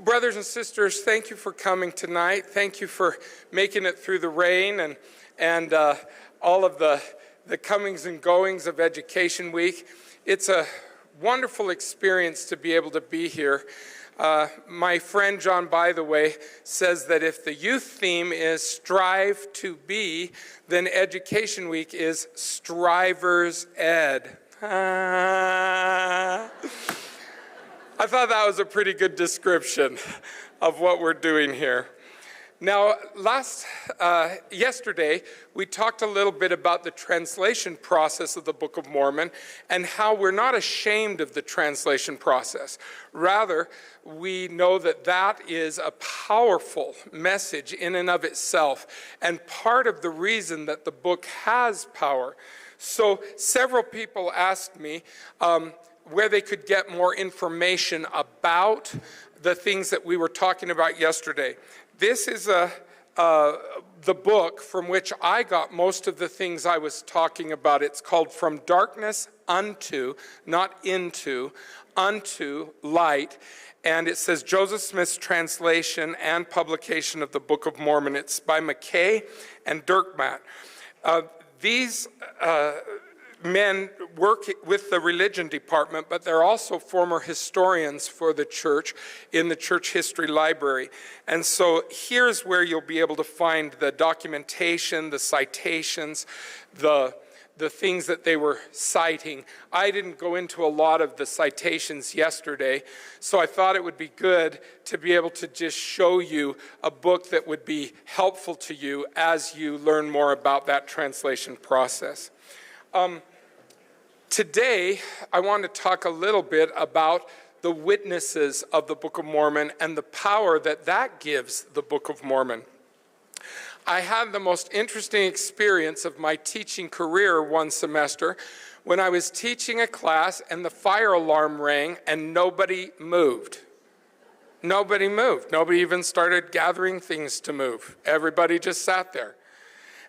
Brothers and sisters, thank you for coming tonight. Thank you for making it through the rain and all of the comings and goings of Education Week. It's a wonderful experience to be able to be here. My friend John, by the way, says that if the youth theme is strive to be, then Education Week is Strivers Ed. I thought that was a pretty good description of what we're doing here. Now, yesterday, we talked a little bit about the translation process of the Book of Mormon and how we're not ashamed of the translation process. Rather, we know that that is a powerful message in and of itself and part of the reason that the book has power. So several people asked me where they could get more information about the things that we were talking about yesterday. This is the book from which I got most of the things I was talking about. It's called From Darkness Unto, not Into, Unto Light. And it says Joseph Smith's translation and publication of the Book of Mormon. It's by McKay and Dirkmatt. These men work with the religion department, but they're also former historians for the church in the church history library. And so here's where you'll be able to find the documentation, the citations, the things that they were citing. I didn't go into a lot of the citations yesterday, so I thought it would be good to be able to just show you a book that would be helpful to you as you learn more about that translation process. Today, I want to talk a little bit about the witnesses of the Book of Mormon and the power that that gives the Book of Mormon. I had the most interesting experience of my teaching career one semester when I was teaching a class and the fire alarm rang and nobody moved. Nobody moved. Nobody even started gathering things to move. Everybody just sat there.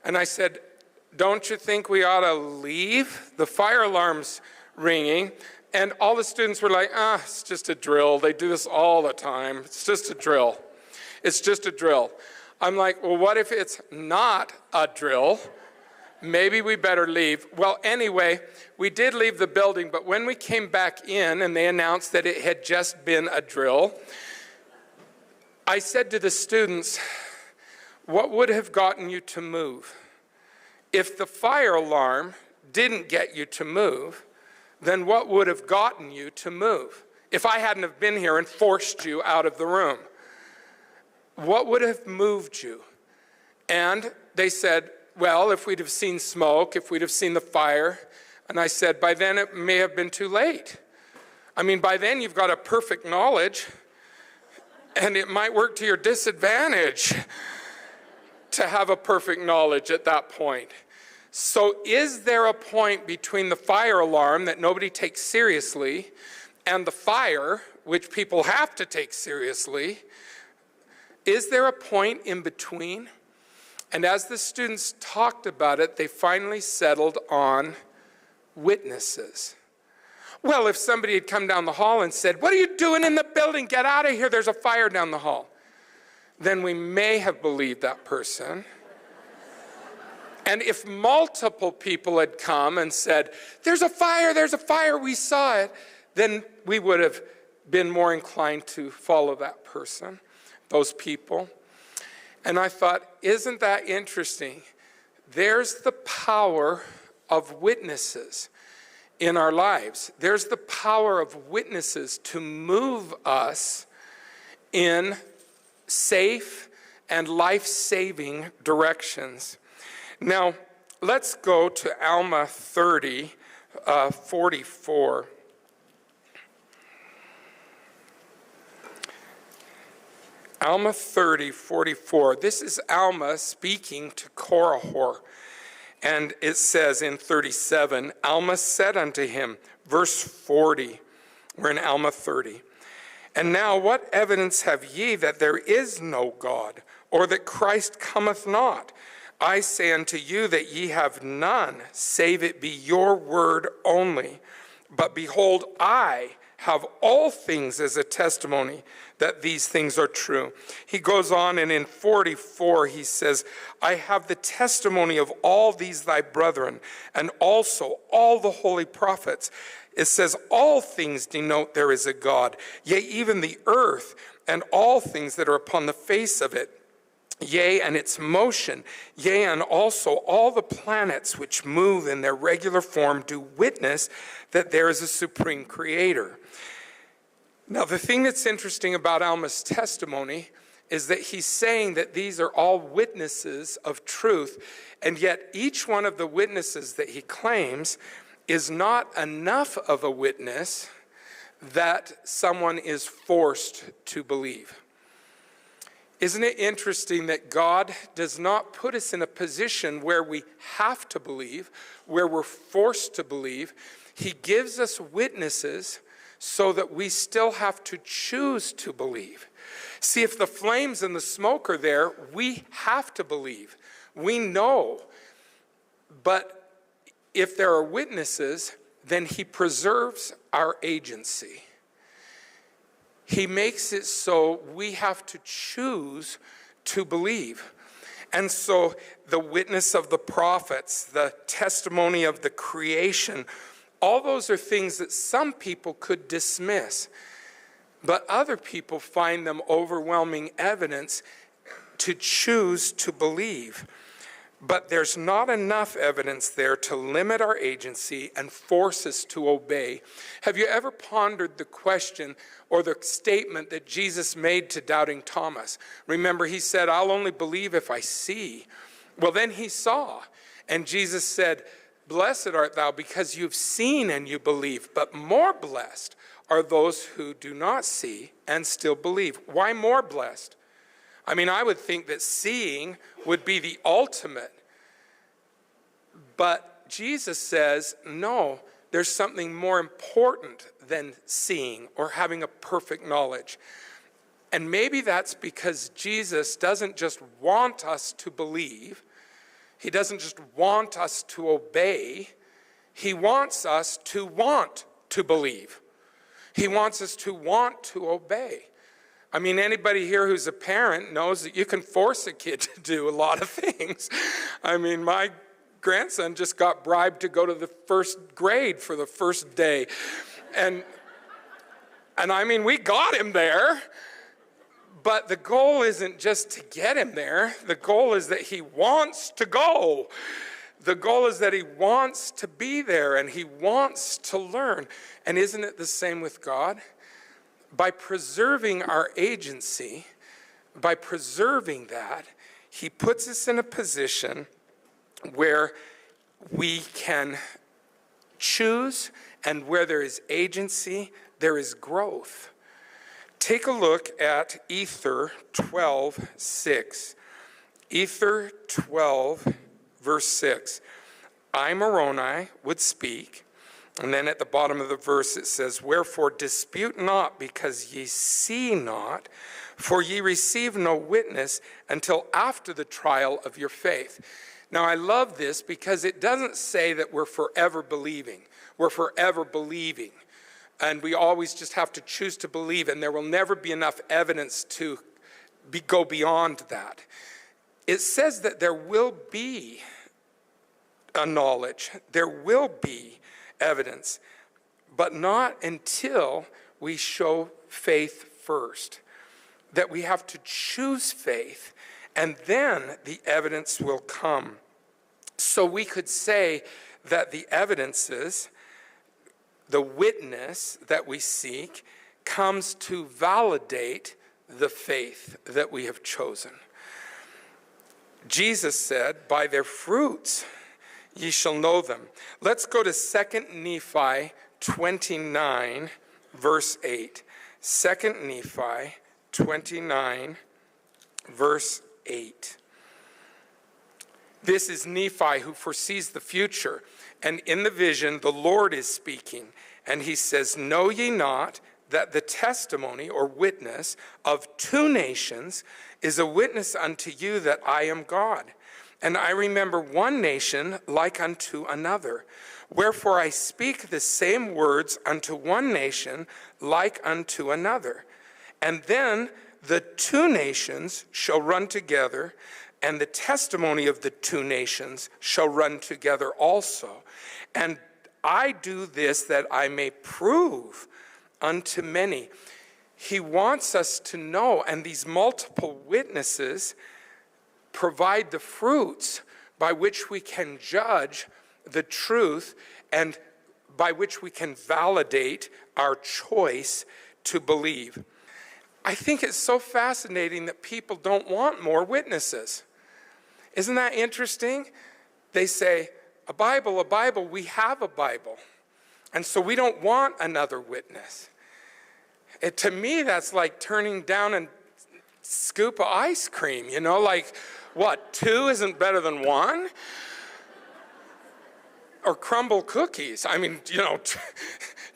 And I said, don't you think we ought to leave? The fire alarm's ringing. And all the students were like, it's just a drill. They do this all the time. It's just a drill. It's just a drill. I'm like, well, what if it's not a drill? Maybe we better leave. Well, anyway, we did leave the building, but when we came back in and they announced that it had just been a drill, I said to the students, what would have gotten you to move? If the fire alarm didn't get you to move, then what would have gotten you to move? If I hadn't have been here and forced you out of the room, what would have moved you? And they said, well, if we'd have seen smoke, if we'd have seen the fire. And I said, by then it may have been too late. I mean, by then you've got a perfect knowledge, and it might work to your disadvantage to have a perfect knowledge at that point. So is there a point between the fire alarm that nobody takes seriously and the fire, which people have to take seriously? Is there a point in between? And as the students talked about it, they finally settled on witnesses. Well, if somebody had come down the hall and said, what are you doing in the building? Get out of here, there's a fire down the hall. Then we may have believed that person. And if multiple people had come and said, there's a fire, we saw it, then we would have been more inclined to follow that person, those people. And I thought, isn't that interesting? There's the power of witnesses in our lives. There's the power of witnesses to move us in safe and life-saving directions. Now, let's go to Alma 30, 44. Alma 30, 44. This is Alma speaking to Korihor. And it says in 37, Alma said unto him, verse 40, we're in Alma 30. And now what evidence have ye that there is no God, or that Christ cometh not? I say unto you that ye have none, save it be your word only. But behold, I have all things as a testimony that these things are true. He goes on, and in 44 he says, I have the testimony of all these thy brethren, and also all the holy prophets. It says, all things denote there is a God, yea, even the earth and all things that are upon the face of it, yea, and its motion, yea, and also all the planets which move in their regular form do witness that there is a supreme creator. Now, the thing that's interesting about Alma's testimony is that he's saying that these are all witnesses of truth, and yet each one of the witnesses that he claims is not enough of a witness that someone is forced to believe. Isn't it interesting that God does not put us in a position where we have to believe, where we're forced to believe? He gives us witnesses so that we still have to choose to believe. See, if the flames and the smoke are there, we have to believe. We know. But if there are witnesses, then he preserves our agency. He makes it so we have to choose to believe. And so the witness of the prophets, the testimony of the creation, all those are things that some people could dismiss, but other people find them overwhelming evidence to choose to believe. But there's not enough evidence there to limit our agency and force us to obey. Have you ever pondered the question or the statement that Jesus made to doubting Thomas? Remember, he said, I'll only believe if I see. Well, then he saw, and Jesus said, blessed art thou because you've seen and you believe, but more blessed are those who do not see and still believe. Why more blessed? I mean, I would think that seeing would be the ultimate. But Jesus says, no, there's something more important than seeing or having a perfect knowledge. And maybe that's because Jesus doesn't just want us to believe. He doesn't just want us to obey. He wants us to want to believe. He wants us to want to obey. I mean, anybody here who's a parent knows that you can force a kid to do a lot of things. I mean, my grandson just got bribed to go to the first grade for the first day. And I mean, we got him there. But the goal isn't just to get him there. The goal is that he wants to go. The goal is that he wants to be there and he wants to learn. And isn't it the same with God? By preserving our agency, by preserving that, he puts us in a position where we can choose, and where there is agency, there is growth. Take a look at Ether 12:6. Ether 12, verse 6. I, Moroni, would speak. And then at the bottom of the verse it says, wherefore dispute not, because ye see not, for ye receive no witness until after the trial of your faith. Now I love this because it doesn't say that we're forever believing. We're forever believing. And we always just have to choose to believe, and there will never be enough evidence to go beyond that. It says that there will be a knowledge, there will be evidence, but not until we show faith first. That we have to choose faith, and then the evidence will come. So we could say that the evidences, the witness that we seek, comes to validate the faith that we have chosen. Jesus said, by their fruits ye shall know them. Let's go to 2 Nephi 29, verse 8. 2 Nephi 29, verse 8. This is Nephi who foresees the future. And in the vision, the Lord is speaking. And he says, know ye not that the testimony or witness of two nations is a witness unto you that I am God. And I remember one nation like unto another. Wherefore I speak the same words unto one nation like unto another. And then the two nations shall run together, and the testimony of the two nations shall run together also. And I do this that I may prove unto many. He wants us to know, and these multiple witnesses provide the fruits by which we can judge the truth and by which we can validate our choice to believe. I think it's so fascinating that people don't want more witnesses. Isn't that interesting? They say, a Bible, we have a Bible. And so we don't want another witness. To me, that's like turning down a scoop of ice cream, like, what, 2 isn't better than 1? Or crumble cookies. I mean,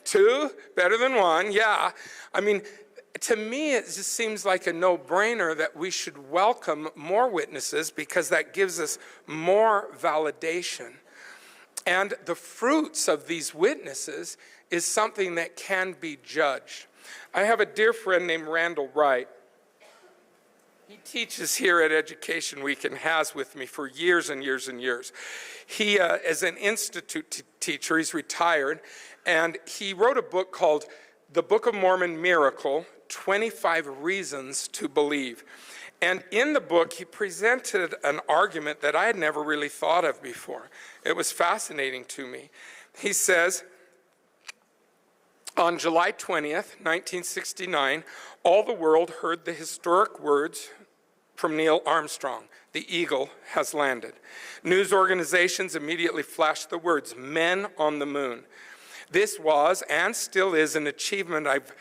2 better than 1, yeah. I mean, to me, it just seems like a no-brainer that we should welcome more witnesses because that gives us more validation. And the fruits of these witnesses is something that can be judged. I have a dear friend named Randall Wright. He teaches here at Education Week and has with me for years and years and years. He is an institute teacher. He's retired. And he wrote a book called The Book of Mormon Miracle, 25 Reasons to Believe. And in the book, he presented an argument that I had never really thought of before. It was fascinating to me. He says, on July 20th, 1969, all the world heard the historic words from Neil Armstrong, "The Eagle has landed." News organizations immediately flashed the words, "Men on the moon." This was and still is an achievement of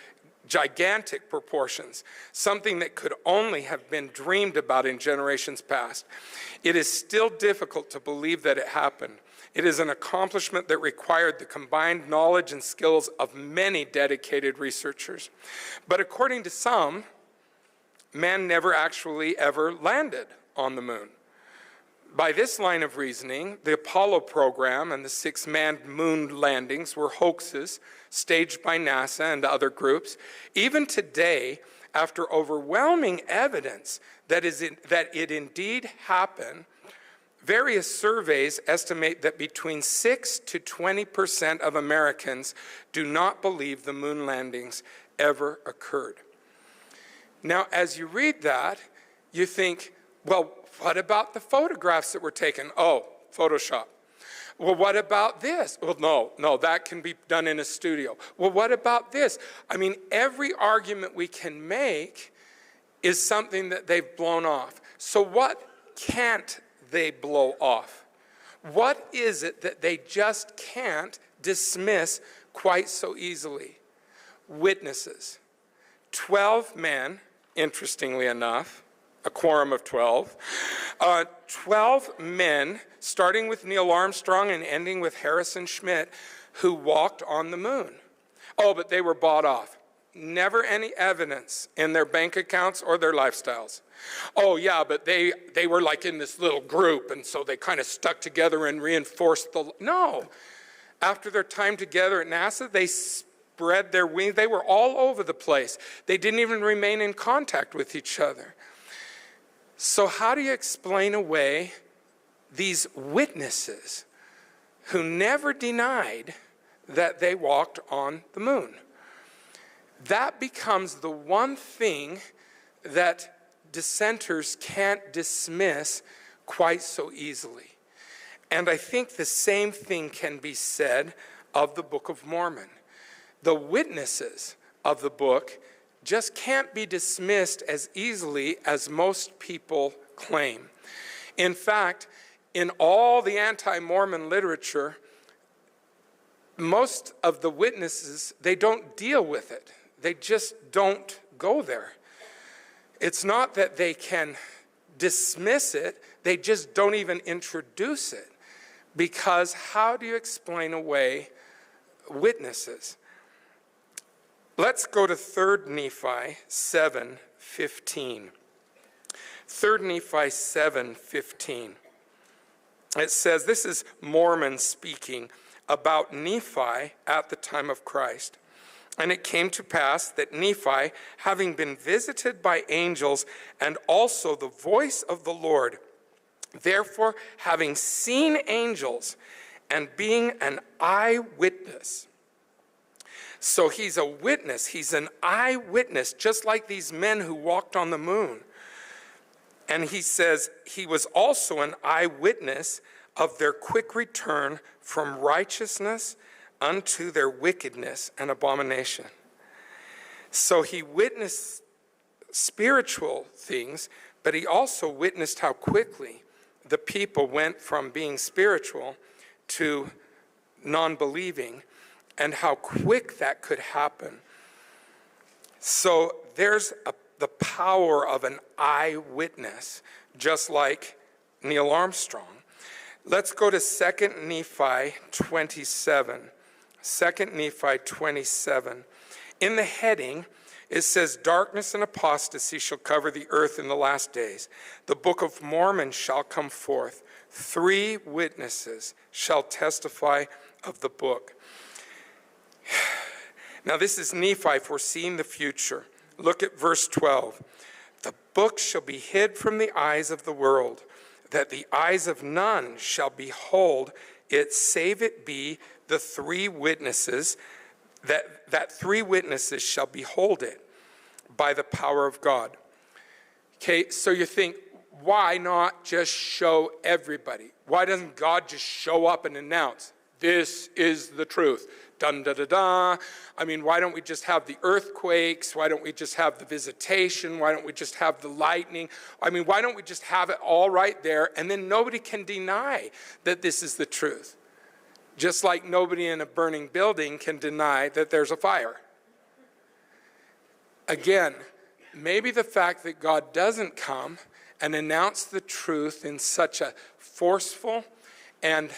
gigantic proportions, something that could only have been dreamed about in generations past. It is still difficult to believe that it happened. It is an accomplishment that required the combined knowledge and skills of many dedicated researchers. But according to some, man never actually ever landed on the moon. By this line of reasoning, the Apollo program and the 6 manned moon landings were hoaxes staged by NASA and other groups. Even today, after overwhelming evidence that it indeed happened, various surveys estimate that between 6 to 20% of Americans do not believe the moon landings ever occurred. Now, as you read that, you think, well, what about the photographs that were taken? Oh, Photoshop. Well, what about this? Well, no, that can be done in a studio. Well, what about this? I mean, every argument we can make is something that they've blown off. So what can't they blow off? What is it that they just can't dismiss quite so easily? Witnesses. 12 men, interestingly enough, a quorum of 12. 12 men, starting with Neil Armstrong and ending with Harrison Schmitt, who walked on the moon. Oh, but they were bought off. Never any evidence in their bank accounts or their lifestyles. Oh, yeah, but they were like in this little group, and so they kind of stuck together and reinforced the... No. After their time together at NASA, they spread their wings. They were all over the place. They didn't even remain in contact with each other. So how do you explain away these witnesses who never denied that they walked on the moon? That becomes the one thing that dissenters can't dismiss quite so easily. And I think the same thing can be said of the Book of Mormon. The witnesses of the book just can't be dismissed as easily as most people claim. In fact, in all the anti-Mormon literature, most of the witnesses, they don't deal with it. They just don't go there. It's not that they can dismiss it, they just don't even introduce it. Because how do you explain away witnesses? Let's go to 3 Nephi 7:15. 3 Nephi 7:15. It says, this is Mormon speaking about Nephi at the time of Christ. And it came to pass that Nephi, having been visited by angels and also the voice of the Lord, therefore having seen angels and being an eyewitness. So he's a witness, he's an eyewitness, just like these men who walked on the moon. And he says he was also an eyewitness of their quick return from righteousness unto their wickedness and abomination. So he witnessed spiritual things, but he also witnessed how quickly the people went from being spiritual to non-believing, and how quick that could happen. So there's the power of an eyewitness, just like Neil Armstrong. Let's go to 2 Nephi 27. 2 Nephi 27. In the heading, it says, darkness and apostasy shall cover the earth in the last days. The Book of Mormon shall come forth. 3 witnesses shall testify of the book. Now this is Nephi foreseeing the future. Look at verse 12. The book shall be hid from the eyes of the world, that the eyes of none shall behold it, save it be the 3 witnesses, that 3 witnesses shall behold it by the power of God. Okay, so you think, why not just show everybody? Why doesn't God just show up and announce, this is the truth? Dun, da, da, da. I mean, why don't we just have the earthquakes? Why don't we just have the visitation? Why don't we just have the lightning? I mean, why don't we just have it all right there, and then nobody can deny that this is the truth? Just like nobody in a burning building can deny that there's a fire. Again, maybe the fact that God doesn't come and announce the truth in such a forceful and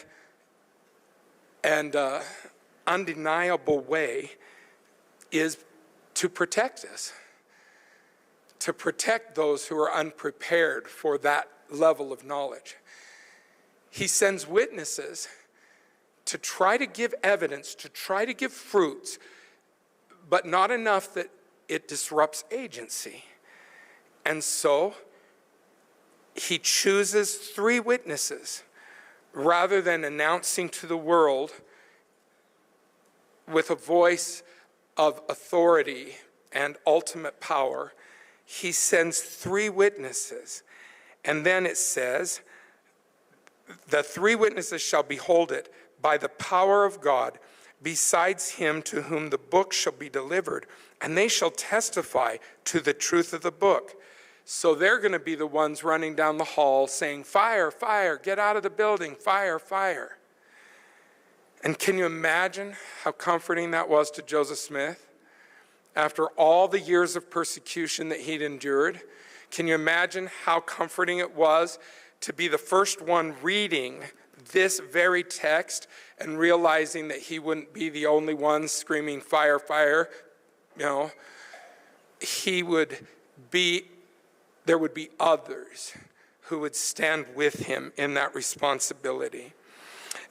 undeniable way is to protect us, to protect those who are unprepared for that level of knowledge. He sends witnesses to try to give evidence, to try to give fruits, but not enough that it disrupts agency. And so he chooses 3 witnesses rather than announcing to the world with a voice of authority and ultimate power. He sends 3 witnesses. And then it says, the 3 witnesses shall behold it by the power of God, besides him to whom the book shall be delivered, and they shall testify to the truth of the book. So they're going to be the ones running down the hall saying, fire, fire, get out of the building, fire, fire. And can you imagine how comforting that was to Joseph Smith? After all the years of persecution that he'd endured, can you imagine how comforting it was to be the first one reading this very text and realizing that he wouldn't be the only one screaming fire, fire? You know, there would be others who would stand with him in that responsibility.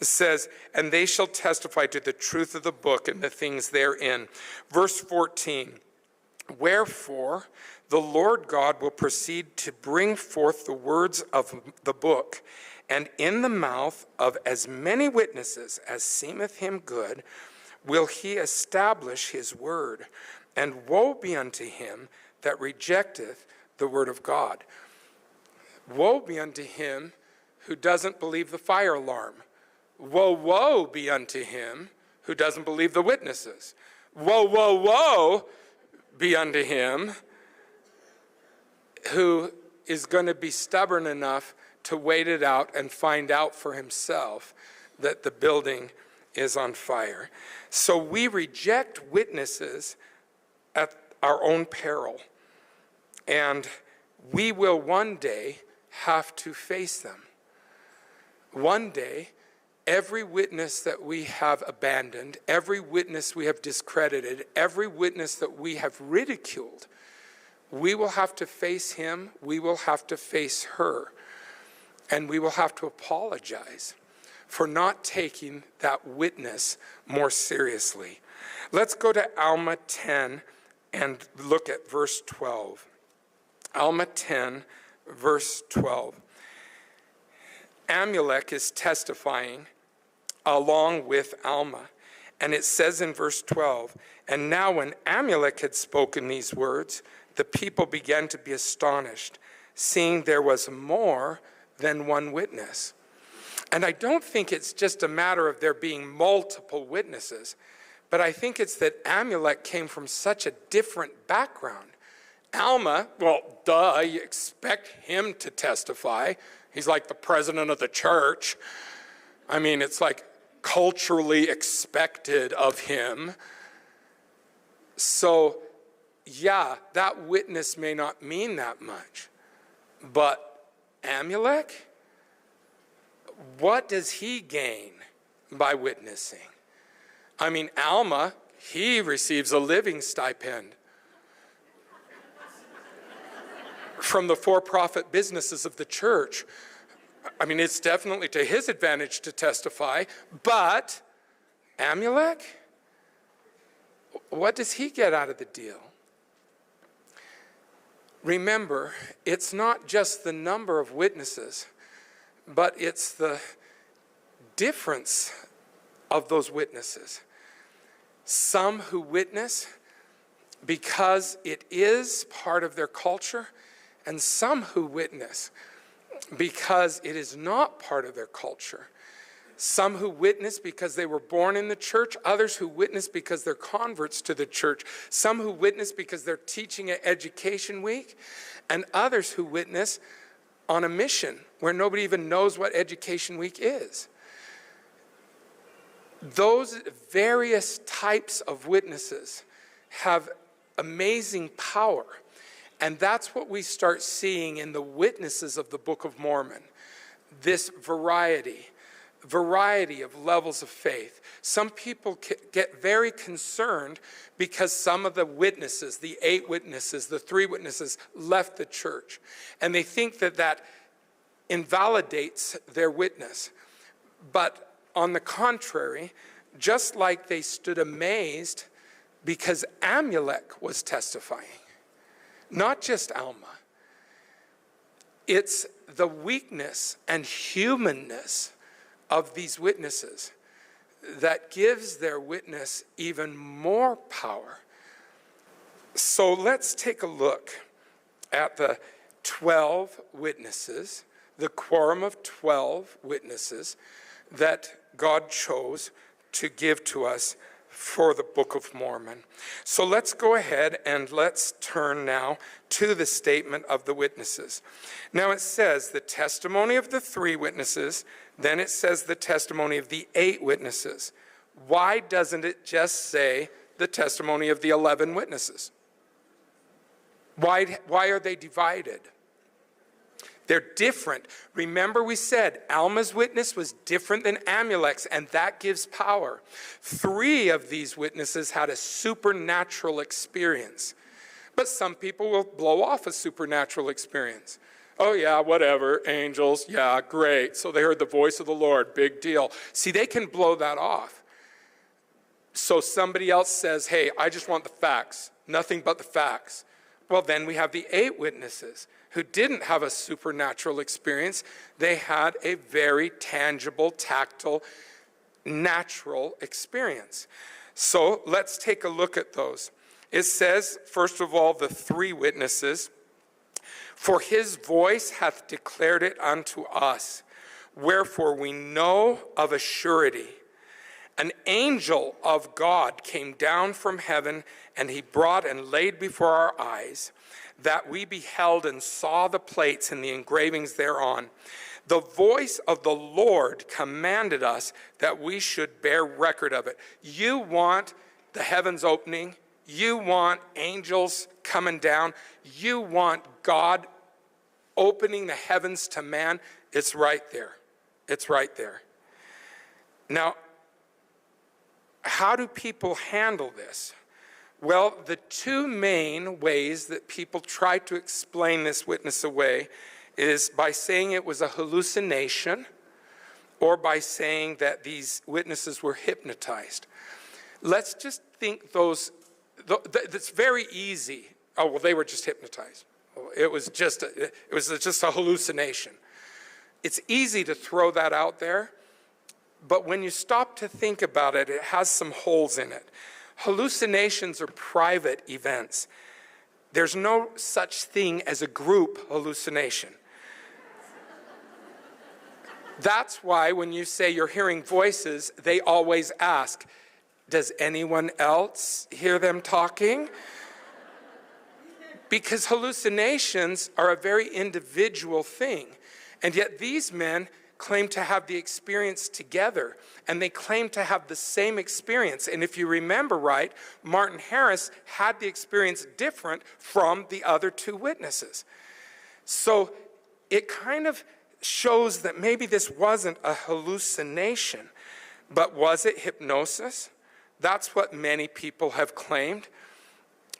It says, and they shall testify to the truth of the book and the things therein. Verse 14, wherefore the Lord God will proceed to bring forth the words of the book, and in the mouth of as many witnesses as seemeth him good will he establish his word. And woe be unto him that rejecteth the word of God. Woe be unto him who doesn't believe the fire alarm. Woe, woe be unto him who doesn't believe the witnesses. Woe, woe, woe be unto him who is going to be stubborn enough to wait it out and find out for himself that the building is on fire. So we reject witnesses at our own peril, and we will one day have to face them. One day, every witness that we have abandoned, every witness we have discredited, every witness that we have ridiculed, we will have to face him, we will have to face her. And we will have to apologize for not taking that witness more seriously. Let's go to Alma 10 and look at verse 12. Alma 10, verse 12. Amulek is testifying along with Alma. And it says in verse 12, "And now when Amulek had spoken these words, the people began to be astonished, seeing there was more than one witness." And I don't think it's just a matter of there being multiple witnesses, but I think it's that Amulek came from such a different background. Alma, well, duh, you expect him to testify. He's like the president of the church. I mean, it's like culturally expected of him. So, yeah, that witness may not mean that much. But Amulek, what does he gain by witnessing? I mean, Alma, he receives a living stipend from the for-profit businesses of the church. I mean, it's definitely to his advantage to testify, but Amulek, what does he get out of the deal? Remember, it's not just the number of witnesses, but it's the difference of those witnesses. Some who witness because it is part of their culture, and some who witness because it is not part of their culture. Some who witness because they were born in the church, others who witness because they're converts to the church, some who witness because they're teaching at Education Week, and others who witness on a mission where nobody even knows what Education Week is. Those various types of witnesses have amazing power. And that's what we start seeing in the witnesses of the Book of Mormon. This variety of levels of faith. Some people get very concerned because some of the witnesses, the 8 witnesses, the 3 witnesses, left the church. And they think that that invalidates their witness. But on the contrary, just like they stood amazed because Amulek was testifying, not just Alma. It's the weakness and humanness of these witnesses that gives their witness even more power. So let's take a look at the 12 witnesses, the quorum of 12 witnesses that God chose to give to us for the Book of Mormon. So let's go ahead and let's turn now to the statement of the witnesses. Now it says the testimony of the 3 witnesses, then it says the testimony of the 8 witnesses. Why doesn't it just say the testimony of the 11 witnesses? Why are they divided? They're different. Remember we said Alma's witness was different than Amulek's, and that gives power. 3 of these witnesses had a supernatural experience. But some people will blow off a supernatural experience. Oh yeah, whatever, angels, yeah, great. So they heard the voice of the Lord, big deal. See, they can blow that off. So somebody else says, hey, I just want the facts, nothing but the facts. Well, then we have the 8 witnesses who didn't have a supernatural experience. They had a very tangible, tactile, natural experience. So let's take a look at those. It says, first of all, the 3 witnesses, for his voice hath declared it unto us. Wherefore we know of a surety. An angel of God came down from heaven, and he brought and laid before our eyes, that we beheld and saw the plates and the engravings thereon. The voice of the Lord commanded us that we should bear record of it. You want the heavens opening. You want angels coming down. You want God opening the heavens to man. It's right there. It's right there. Now, how do people handle this? Well, the 2 main ways that people try to explain this witness away is by saying it was a hallucination or by saying that these witnesses were hypnotized. Let's just think that's very easy. Oh, well, they were just hypnotized. It was just a hallucination. It's easy to throw that out there, but when you stop to think about it, it has some holes in it. Hallucinations are private events. There's no such thing as a group hallucination. That's why when you say you're hearing voices, they always ask, does anyone else hear them talking? Because hallucinations are a very individual thing. And yet these men claim to have the experience together, and they claim to have the same experience. And if you remember right, Martin Harris had the experience different from the other two witnesses. So it kind of shows that maybe this wasn't a hallucination, but was it hypnosis? That's what many people have claimed.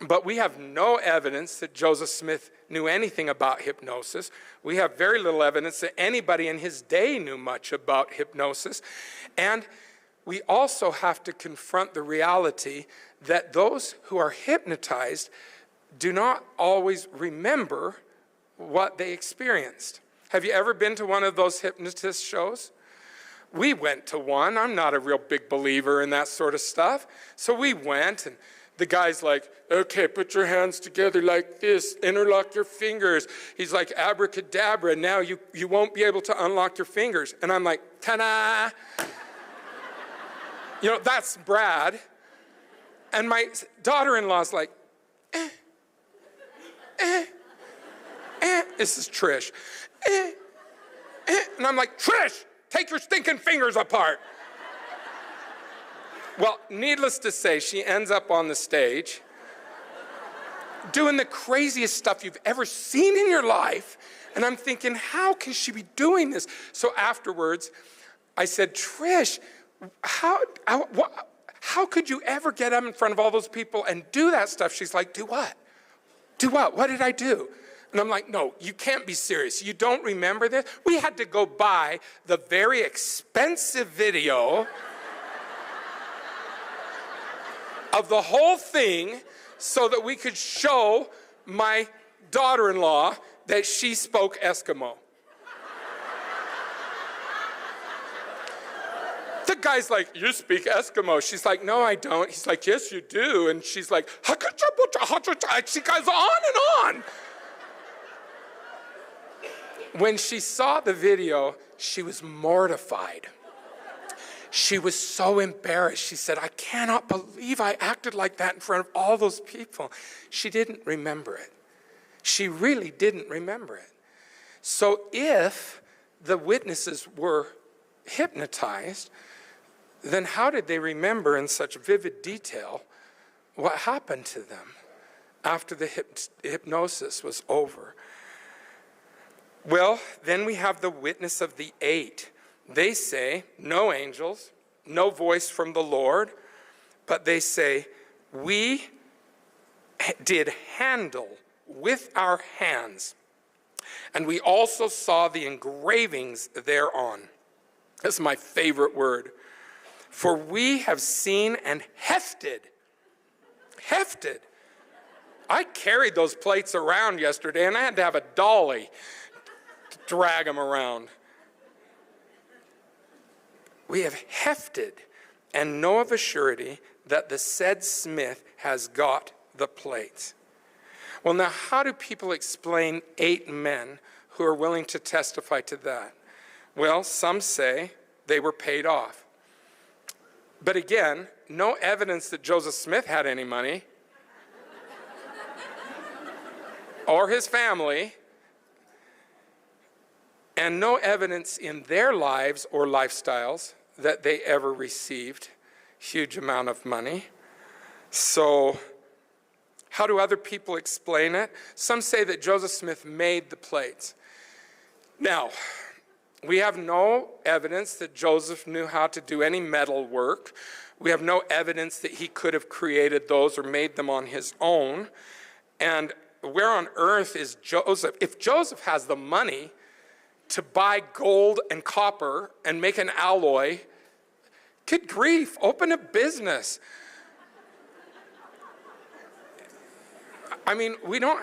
But we have no evidence that Joseph Smith knew anything about hypnosis. We have very little evidence that anybody in his day knew much about hypnosis. And we also have to confront the reality that those who are hypnotized do not always remember what they experienced. Have you ever been to one of those hypnotist shows? We went to one. I'm not a real big believer in that sort of stuff. So we went, and the guy's like, okay, put your hands together like this, interlock your fingers. He's like, abracadabra, now you won't be able to unlock your fingers. And I'm like, ta-da! You know, that's Brad. And my daughter-in-law's like, this is Trish. And I'm like, Trish, take your stinking fingers apart. Well, needless to say, she ends up on the stage doing the craziest stuff you've ever seen in your life. And I'm thinking, how can she be doing this? So afterwards, I said, Trish, how could you ever get up in front of all those people and do that stuff? She's like, do what? Do what? What did I do? And I'm like, no, you can't be serious. You don't remember this? We had to go buy the very expensive video of the whole thing so that we could show my daughter-in-law that she spoke Eskimo. The guy's like, you speak Eskimo. She's like, no, I don't. He's like, yes, you do. And she's like, she goes on and on. When she saw the video, she was mortified. She was so embarrassed. She said, I cannot believe I acted like that in front of all those people. She didn't remember it. She really didn't remember it. So if the witnesses were hypnotized, then how did they remember in such vivid detail what happened to them after the hypnosis was over? Well, then we have the witness of the 8. They say, no angels, no voice from the Lord, but they say, we did handle with our hands, and we also saw the engravings thereon. This is my favorite word. For we have seen and hefted. Hefted. I carried those plates around yesterday, and I had to have a dolly to drag them around. We have hefted and know of a surety that the said Smith has got the plates. Well, now, how do people explain 8 men who are willing to testify to that? Well, some say they were paid off. But again, no evidence that Joseph Smith had any money or his family, and no evidence in their lives or lifestyles that they ever received huge amount of money. So how do other people explain it? Some say that Joseph Smith made the plates. Now, we have no evidence that Joseph knew how to do any metal work. We have no evidence that he could have created those or made them on his own. And where on earth is Joseph? If Joseph has the money to buy gold and copper and make an alloy, good grief, open a business. I mean, we don't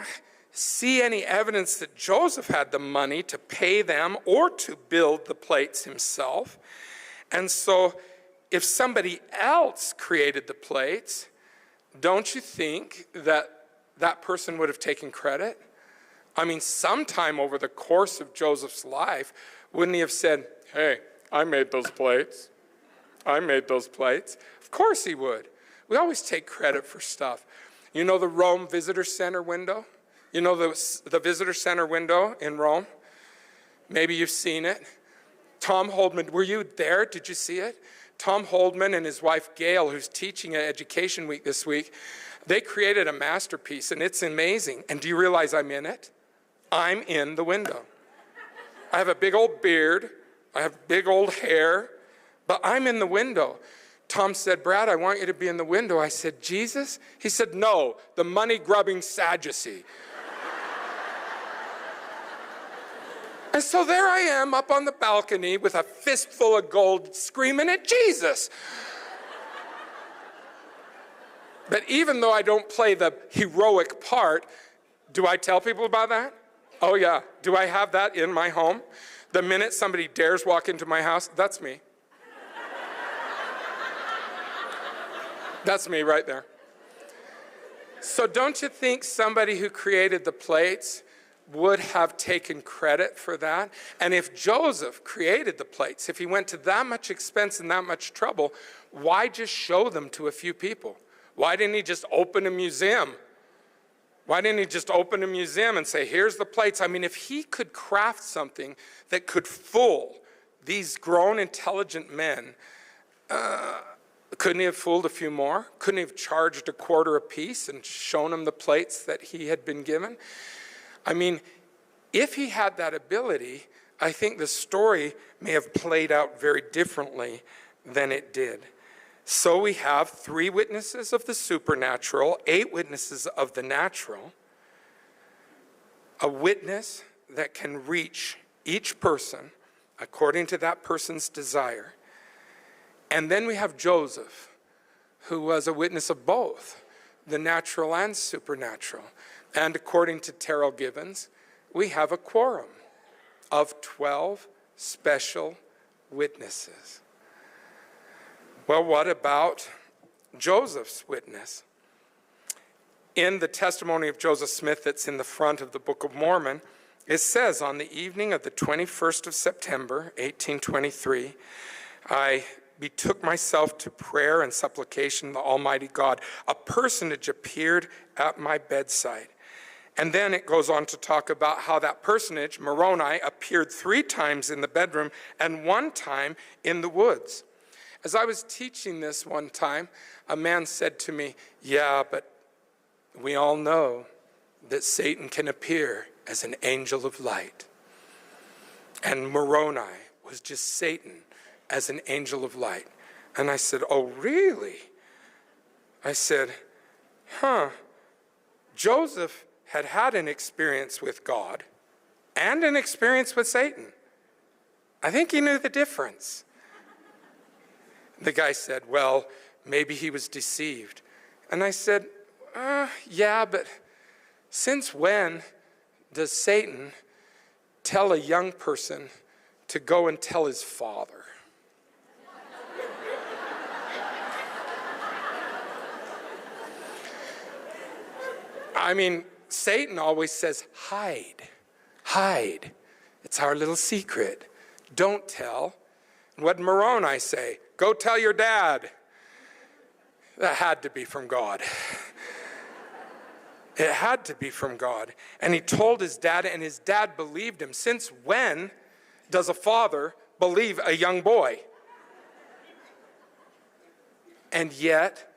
see any evidence that Joseph had the money to pay them or to build the plates himself. And so if somebody else created the plates, don't you think that that person would have taken credit? I mean, sometime over the course of Joseph's life, wouldn't he have said, hey, I made those plates. I made those plates. Of course he would. We always take credit for stuff. You know the Rome Visitor Center window? You know the Visitor Center window in Rome? Maybe you've seen it. Tom Holdman, were you there? Did you see it? Tom Holdman and his wife Gail, who's teaching at Education Week this week, they created a masterpiece, and it's amazing. And do you realize I'm in it? I'm in the window. I have a big old beard. I have big old hair, but I'm in the window. Tom said, Brad, I want you to be in the window. I said, Jesus? He said, no, the money-grubbing Sadducee. And so there I am up on the balcony with a fistful of gold screaming at Jesus. But even though I don't play the heroic part, do I tell people about that? Oh yeah. Do I have that in my home? The minute somebody dares walk into my house, that's me. That's me right there. So don't you think somebody who created the plates would have taken credit for that? And if Joseph created the plates, if he went to that much expense and that much trouble, why just show them to a few people? Why didn't he just open a museum? Why didn't he just open a museum and say, here's the plates? I mean, if he could craft something that could fool these grown, intelligent men, couldn't he have fooled a few more? Couldn't he have charged a quarter apiece and shown them the plates that he had been given? I mean, if he had that ability, I think the story may have played out very differently than it did. So we have 3 witnesses of the supernatural, 8 witnesses of the natural, a witness that can reach each person according to that person's desire. And then we have Joseph, who was a witness of both, the natural and supernatural. And according to Terrell Givens, we have a quorum of 12 special witnesses. Well, what about Joseph's witness? In the testimony of Joseph Smith that's in the front of the Book of Mormon, it says, on the evening of the 21st of September, 1823, I betook myself to prayer and supplication to the Almighty God. A personage appeared at my bedside. And then it goes on to talk about how that personage, Moroni, appeared 3 times in the bedroom and 1 time in the woods. As I was teaching this one time, a man said to me, yeah, but we all know that Satan can appear as an angel of light. And Moroni was just Satan as an angel of light. And I said, oh, really? I said, Joseph had an experience with God and an experience with Satan. I think he knew the difference. The guy said, well, maybe he was deceived. And I said, yeah, but since when does Satan tell a young person to go and tell his father? I mean, Satan always says, hide, hide. It's our little secret. Don't tell. And what did Moroni say? Go tell your dad. That had to be from God. It had to be from God. And he told his dad, and his dad believed him. Since when does a father believe a young boy? And yet,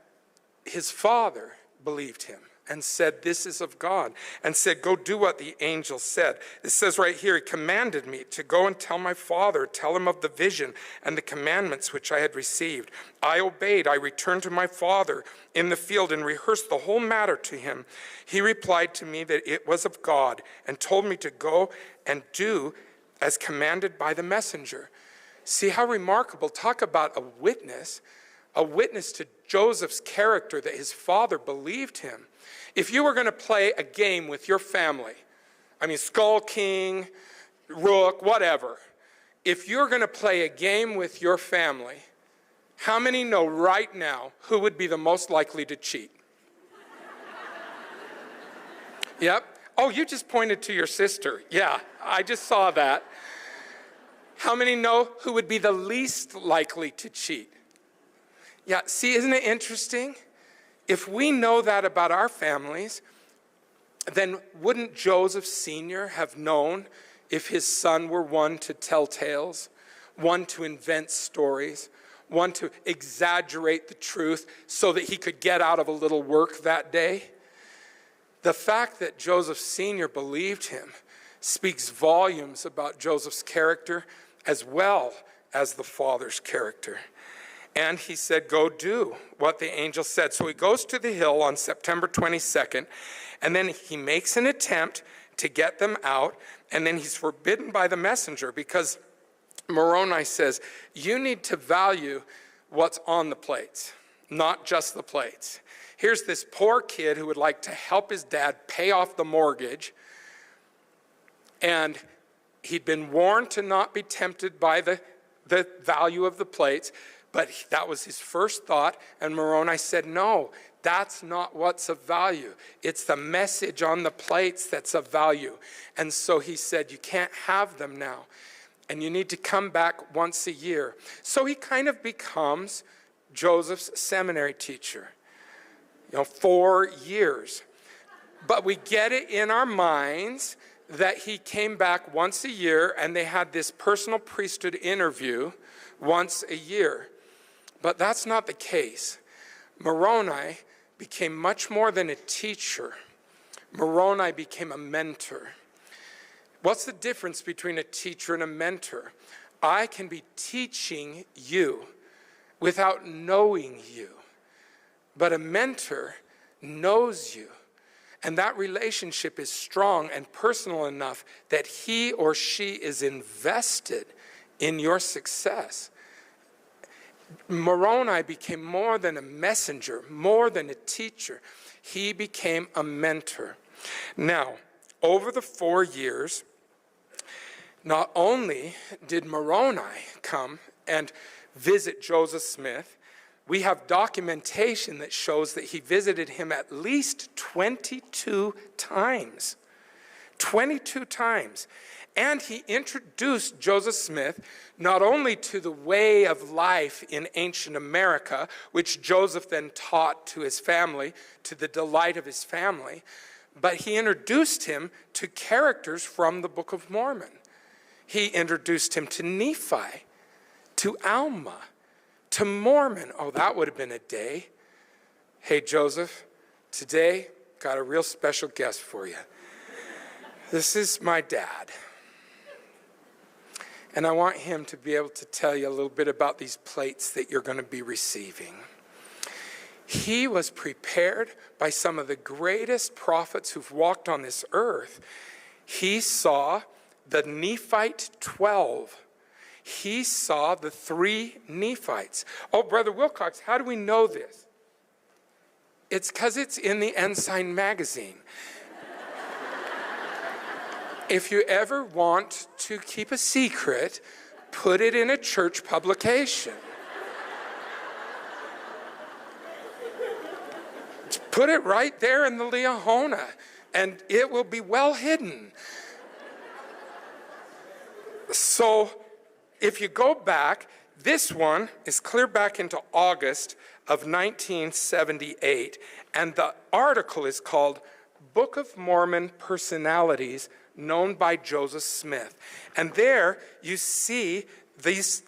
his father believed him. and said, "This is of God," and said, "Go do what the angel said." It says right here, he commanded me to go and tell my father, tell him of the vision and the commandments which I had received. I obeyed. I returned to my father in the field and rehearsed the whole matter to him. He replied to me that it was of God and told me to go and do as commanded by the messenger. See how remarkable. Talk about a witness to Joseph's character, that his father believed him. If you were going to play a game with your family, Skull King, Rook, whatever, if you're going to play a game with your family, how many know right now who would be the most likely to cheat? Yep. Oh, you just pointed to your sister. Yeah, I just saw that. How many know who would be the least likely to cheat? Yeah, see, isn't it interesting? If we know that about our families, then wouldn't Joseph Sr. have known if his son were one to tell tales, one to invent stories, one to exaggerate the truth so that he could get out of a little work that day? The fact that Joseph Sr. believed him speaks volumes about Joseph's character as well as the father's character. And he said, "Go do what the angel said." So he goes to the hill on September 22nd, and then he makes an attempt to get them out, and then he's forbidden by the messenger because Moroni says, "You need to value what's on the plates, not just the plates." Here's this poor kid who would like to help his dad pay off the mortgage, and he'd been warned to not be tempted by the value of the plates, but that was his first thought, and Moroni said, "No, that's not what's of value. It's the message on the plates that's of value." And so he said, "You can't have them now, and you need to come back once a year." So he kind of becomes Joseph's seminary teacher, 4 years. But we get it in our minds that he came back once a year, and they had this personal priesthood interview once a year. But that's not the case. Moroni became much more than a teacher. Moroni became a mentor. What's the difference between a teacher and a mentor? I can be teaching you without knowing you, but a mentor knows you. And that relationship is strong and personal enough that he or she is invested in your success. Moroni became more than a messenger, more than a teacher. He became a mentor. Now, over the 4 years, not only did Moroni come and visit Joseph Smith, we have documentation that shows that he visited him at least 22 times. 22 times. And he introduced Joseph Smith not only to the way of life in ancient America, which Joseph then taught to his family, to the delight of his family, but he introduced him to characters from the Book of Mormon. He introduced him to Nephi, to Alma, to Mormon. Oh, that would have been a day. Hey, Joseph, today got a real special guest for you. This is my dad. And I want him to be able to tell you a little bit about these plates that you're going to be receiving. He was prepared by some of the greatest prophets who've walked on this earth. He saw the Nephite 12. He saw the 3 Nephites. Oh, Brother Wilcox, how do we know this? It's because it's in the Ensign magazine. If you ever want to keep a secret, put it in a church publication. Put it right there in the Liahona, and it will be well hidden. So, if you go back, this one is clear back into August of 1978, and the article is called Book of Mormon Personalities Known by Joseph Smith. And there you see this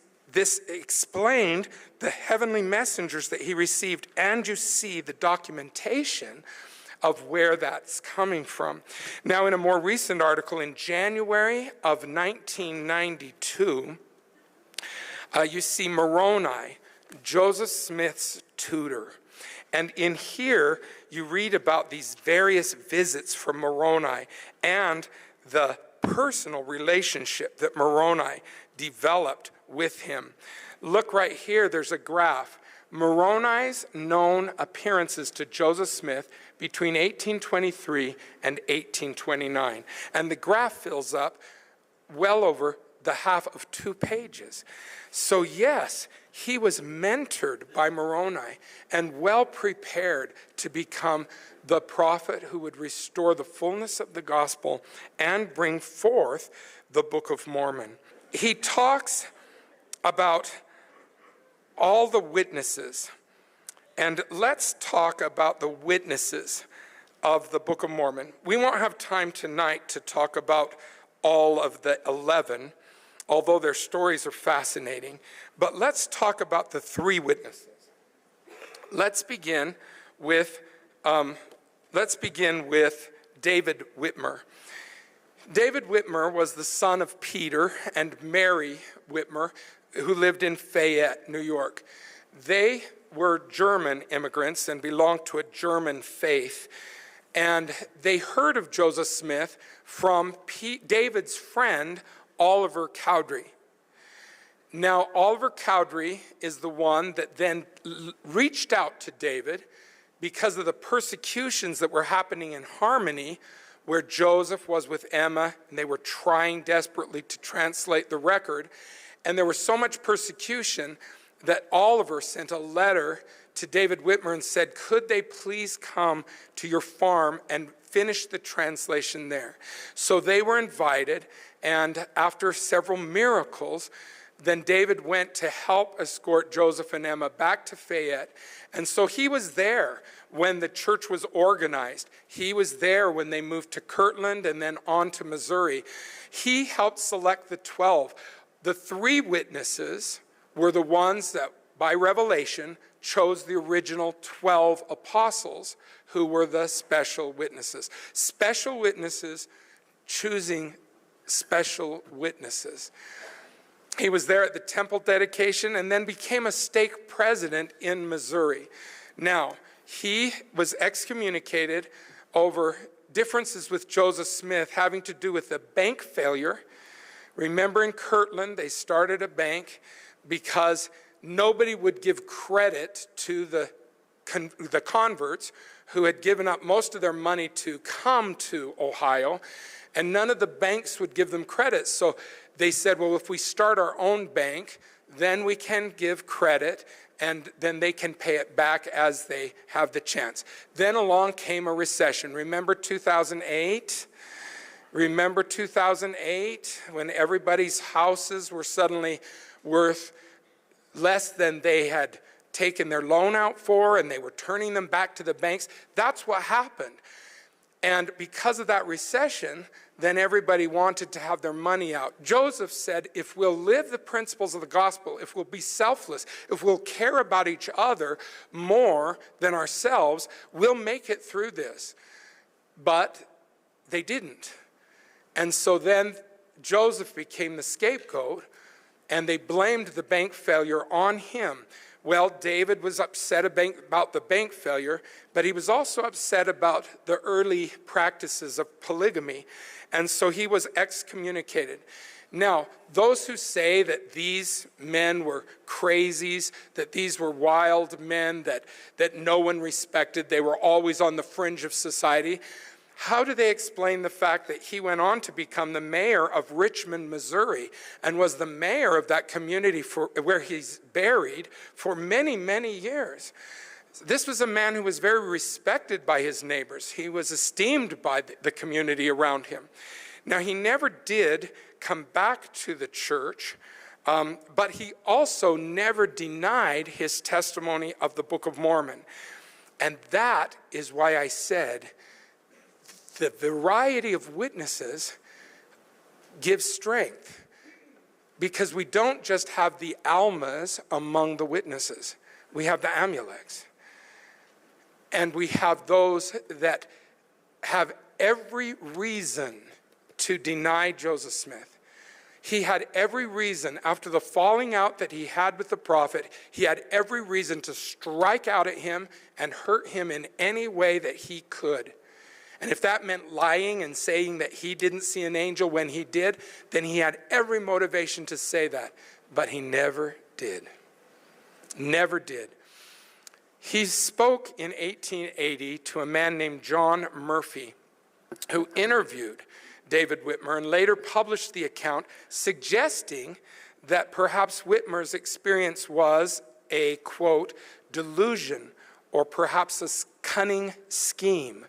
explained, the heavenly messengers that he received, and you see the documentation of where that's coming from. Now, in a more recent article in January of 1992, you see Moroni, Joseph Smith's tutor. And in here, you read about these various visits from Moroni and the personal relationship that Moroni developed with him. Look right here, there's a graph. Moroni's known appearances to Joseph Smith between 1823 and 1829. And the graph fills up well over the half of 2 pages. So yes, he was mentored by Moroni and well prepared to become the prophet who would restore the fullness of the gospel and bring forth the Book of Mormon. He talks about all the witnesses, and let's talk about the witnesses of the Book of Mormon. We won't have time tonight to talk about all of the 11, although their stories are fascinating. But let's talk about the 3 witnesses. Let's begin with David Whitmer. David Whitmer was the son of Peter and Mary Whitmer, who lived in Fayette, New York. They were German immigrants and belonged to a German faith. And they heard of Joseph Smith from David's friend, Oliver Cowdery. Now, Oliver Cowdery is the one that then reached out to David because of the persecutions that were happening in Harmony, where Joseph was with Emma, and they were trying desperately to translate the record. And there was so much persecution that Oliver sent a letter to David Whitmer and said, could they please come to your farm and finish the translation there? So they were invited, and after several miracles, then David went to help escort Joseph and Emma back to Fayette. And so he was there when the church was organized. He was there when they moved to Kirtland and then on to Missouri. He helped select the 12. The 3 witnesses were the ones that, by revelation, chose the original 12 apostles, who were the special witnesses. Special witnesses choosing special witnesses. He was there at the temple dedication and then became a stake president in Missouri. Now, he was excommunicated over differences with Joseph Smith having to do with the bank failure. Remember, in Kirtland, they started a bank because nobody would give credit to the converts who had given up most of their money to come to Ohio, and none of the banks would give them credit. So they said, well, if we start our own bank, then we can give credit, and then they can pay it back as they have the chance. Then along came a recession. Remember 2008? Remember 2008, when everybody's houses were suddenly worth less than they had taken their loan out for, and they were turning them back to the banks? That's what happened. And because of that recession, then everybody wanted to have their money out. Joseph said, if we'll live the principles of the gospel, if we'll be selfless, if we'll care about each other more than ourselves, we'll make it through this. But they didn't. And so then Joseph became the scapegoat, and they blamed the bank failure on him. Well, David was upset about the bank failure, but he was also upset about the early practices of polygamy, and so he was excommunicated. Now, those who say that these men were crazies, that these were wild men that no one respected, they were always on the fringe of society, how do they explain the fact that he went on to become the mayor of Richmond, Missouri, and was the mayor of that community where he's buried for many, many years? This was a man who was very respected by his neighbors. He was esteemed by the community around him. Now, he never did come back to the church, but he also never denied his testimony of the Book of Mormon. And that is why I said the variety of witnesses gives strength, because we don't just have the Almas among the witnesses. We have the Amuleks. And we have those that have every reason to deny Joseph Smith. He had every reason, after the falling out that he had with the prophet, he had every reason to strike out at him and hurt him in any way that he could. And if that meant lying and saying that he didn't see an angel when he did, then he had every motivation to say that. But he never did. Never did. He spoke in 1880 to a man named John Murphy, who interviewed David Whitmer and later published the account, suggesting that perhaps Whitmer's experience was a, quote, delusion or perhaps a cunning scheme.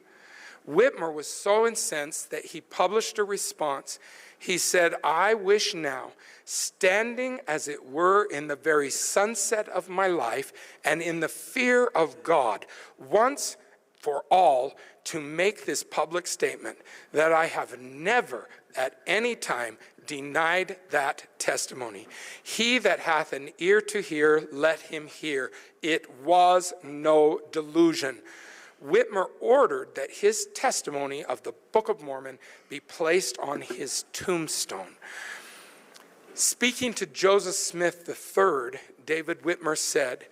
Whitmer was so incensed that he published a response. He said, "I wish now, standing as it were in the very sunset of my life and in the fear of God, once for all to make this public statement that I have never at any time denied that testimony. He that hath an ear to hear, let him hear. It was no delusion." Whitmer ordered that his testimony of the Book of Mormon be placed on his tombstone. Speaking to Joseph Smith III, David Whitmer said,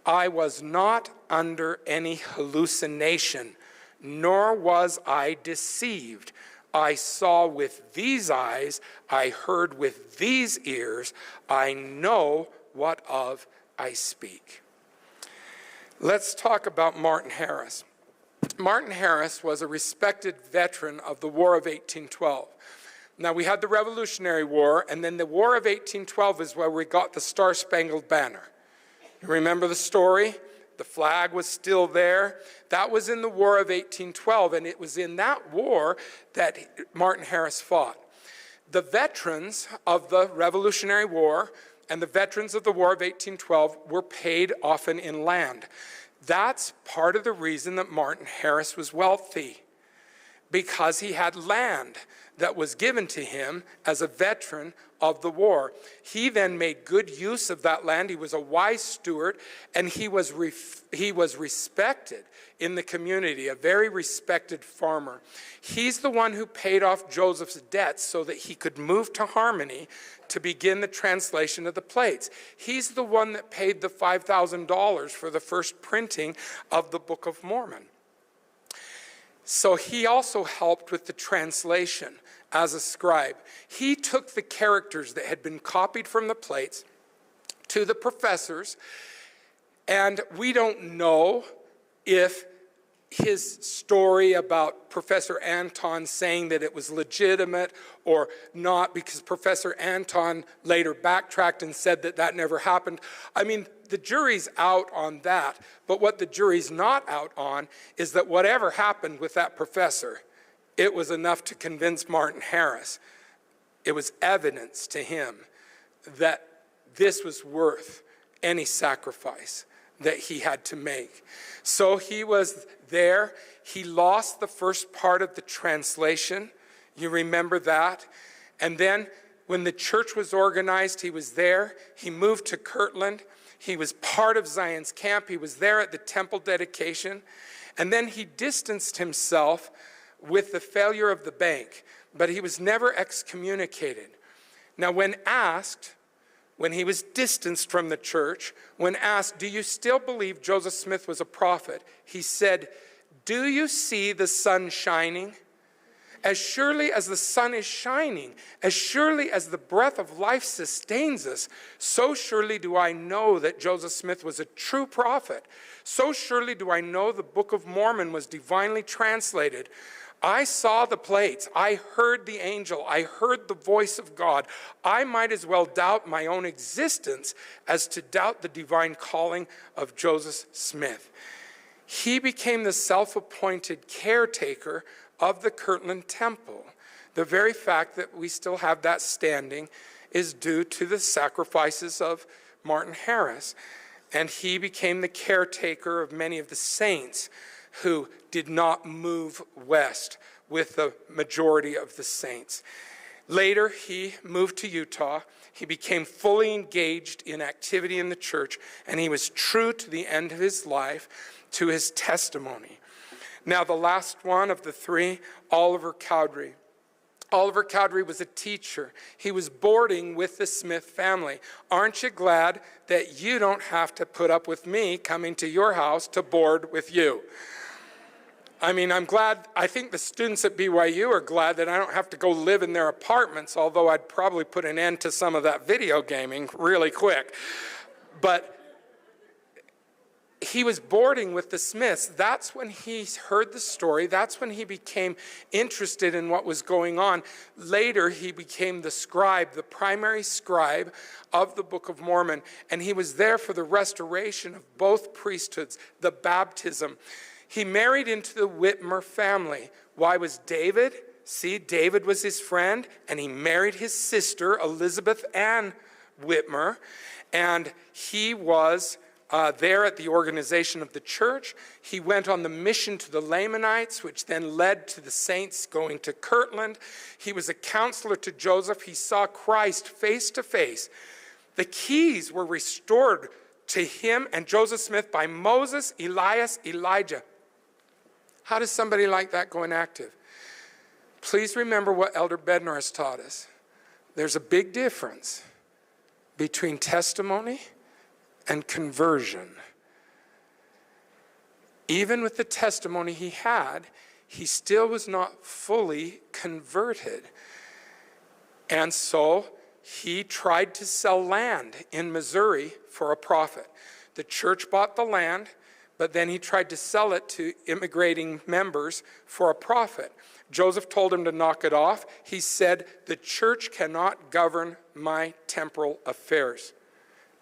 "I was not under any hallucination, nor was I deceived. I saw with these eyes, I heard with these ears, I know what of I speak." Let's talk about Martin Harris. Martin Harris was a respected veteran of the War of 1812. Now, we had the Revolutionary War, and then the War of 1812 is where we got the Star-Spangled Banner. You remember the story? The flag was still there. That was in the War of 1812, and it was in that war that Martin Harris fought. The veterans of the Revolutionary War and the veterans of the War of 1812 were paid often in land. That's part of the reason that Martin Harris was wealthy, because he had land that was given to him as a veteran of the war. He then made good use of that land. He was a wise steward, and he was respected in the community, a very respected farmer. He's the one who paid off Joseph's debts so that he could move to Harmony to begin the translation of the plates. He's the one that paid the $5,000 for the first printing of the Book of Mormon. So he also helped with the translation as a scribe. He took the characters that had been copied from the plates to the professors, and we don't know if his story about Professor Anton saying that it was legitimate or not, because Professor Anton later backtracked and said that that never happened. I mean, the jury's out on that, but what the jury's not out on is that whatever happened with that professor, it was enough to convince Martin Harris. It was evidence to him that this was worth any sacrifice that he had to make. So he was there. He lost the first part of the translation. You remember that? And then when the church was organized, he was there. He moved to Kirtland. He was part of Zion's camp. He was there at the temple dedication. And then he distanced himself with the failure of the bank, but he was never excommunicated. Now, when asked, when he was distanced from the church, when asked, "Do you still believe Joseph Smith was a prophet?" he said, "Do you see the sun shining? As surely as the sun is shining, as surely as the breath of life sustains us, so surely do I know that Joseph Smith was a true prophet. So surely do I know the Book of Mormon was divinely translated. I saw the plates. I heard the angel. I heard the voice of God. I might as well doubt my own existence as to doubt the divine calling of Joseph Smith." He became the self-appointed caretaker of the Kirtland Temple. The very fact that we still have that standing is due to the sacrifices of Martin Harris. And he became the caretaker of many of the saints who did not move west with the majority of the saints. Later, he moved to Utah. He became fully engaged in activity in the church, and he was true to the end of his life. to his testimony. Now, the last one of the three, Oliver Cowdery. Oliver Cowdery was a teacher. He was boarding with the Smith family. Aren't you glad that you don't have to put up with me coming to your house to board with you? I mean, I'm glad, I think the students at BYU are glad that I don't have to go live in their apartments, although I'd probably put an end to some of that video gaming really quick. But he was boarding with the Smiths. That's when he heard the story. That's when he became interested in what was going on. Later, he became the scribe, the primary scribe of the Book of Mormon. And he was there for the restoration of both priesthoods, the baptism. He married into the Whitmer family. Why was David? See, David was his friend, and he married his sister, Elizabeth Ann Whitmer. And he was there at the organization of the church. He went on the mission to the Lamanites, which then led to the saints going to Kirtland. He was a counselor to Joseph. He saw Christ face to face. The keys were restored to him and Joseph Smith by Moses, Elias, Elijah. How does somebody like that go inactive? Please remember what Elder Bednar has taught us. There's a big difference between testimony and conversion. Even with the testimony he had, he still was not fully converted. And so he tried to sell land in Missouri for a profit. The church bought the land, but then he tried to sell it to immigrating members for a profit. Joseph told him to knock it off. He said, "The church cannot govern my temporal affairs.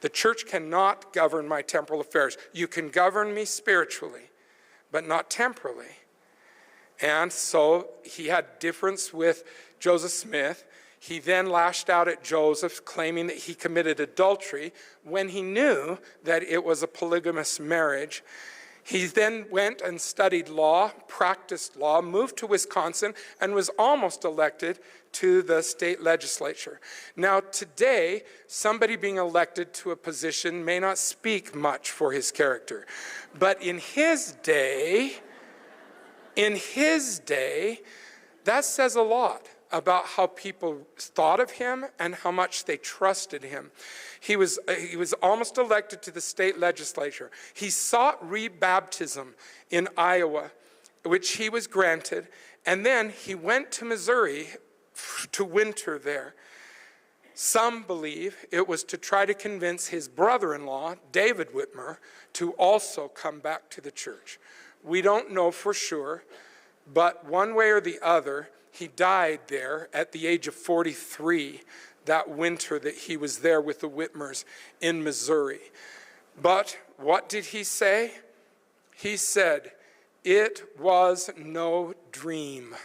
The church cannot govern my temporal affairs. You can govern me spiritually, but not temporally." And so he had difference with Joseph Smith. He then lashed out at Joseph, claiming that he committed adultery when he knew that it was a polygamous marriage. He then went and studied law, practiced law, moved to Wisconsin, and was almost elected to the state legislature. Now, today, somebody being elected to a position may not speak much for his character. But in his day, that says a lot about how people thought of him and how much they trusted him. He was almost elected to the state legislature. He sought rebaptism in Iowa, which he was granted, and then he went to Missouri to winter there. Some believe it was to try to convince his brother-in-law, David Whitmer, to also come back to the church. We don't know for sure, but one way or the other, he died there at the age of 43 that winter that he was there with the Whitmers in Missouri. But what did he say? He said, "It was no dream.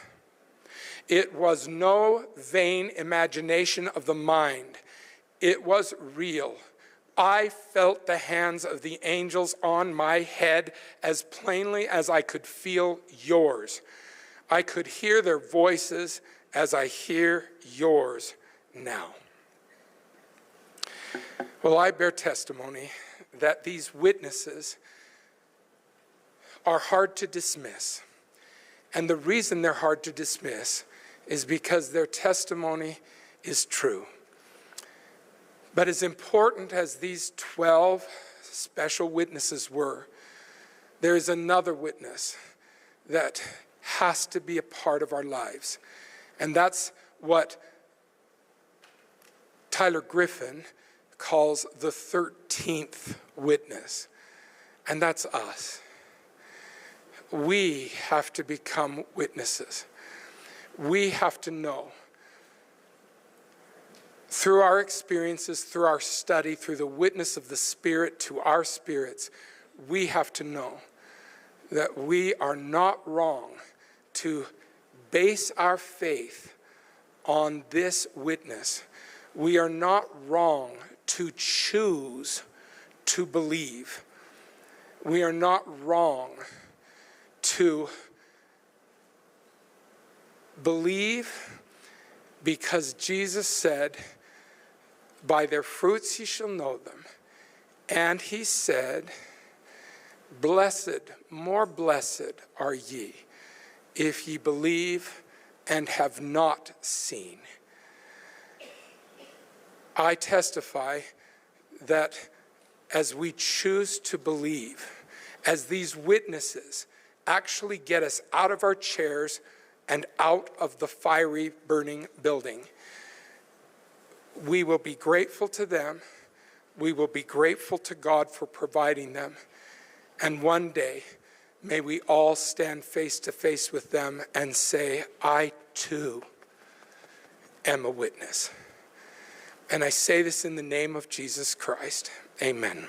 It was no vain imagination of the mind. It was real. I felt the hands of the angels on my head as plainly as I could feel yours. I could hear their voices as I hear yours now." Well, I bear testimony that these witnesses are hard to dismiss. And the reason they're hard to dismiss is because their testimony is true. But as important as these 12 special witnesses were, there is another witness that has to be a part of our lives. And that's what Tyler Griffin calls the 13th witness. And that's us. We have to become witnesses. We have to know through our experiences, through our study, through the witness of the Spirit to our spirits, we have to know that we are not wrong to base our faith on this witness. We are not wrong to choose to believe. We are not wrong to believe because Jesus said, "By their fruits ye shall know them." And he said, Blessed, more blessed are ye, if ye believe and have not seen. I testify that as we choose to believe, as these witnesses actually get us out of our chairs and out of the fiery, burning building, we will be grateful to them. We will be grateful to God for providing them. And one day, may we all stand face to face with them and say, I too am a witness. And I say this in the name of Jesus Christ. Amen.